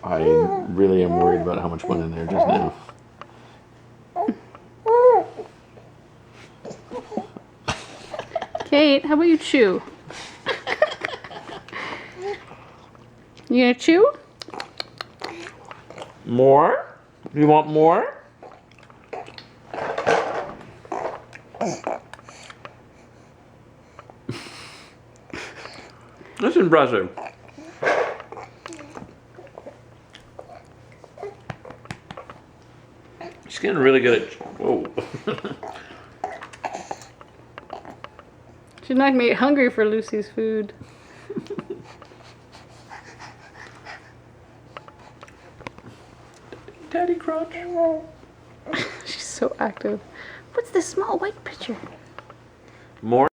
I really am worried about how much went in there just now. Kate, how about you chew? You gonna chew? More? You want more? That's impressive. She's getting really good at. Whoa. She's not gonna get hungry for Lucy's food. Daddy crunch. She's so active. What's this small white picture? More?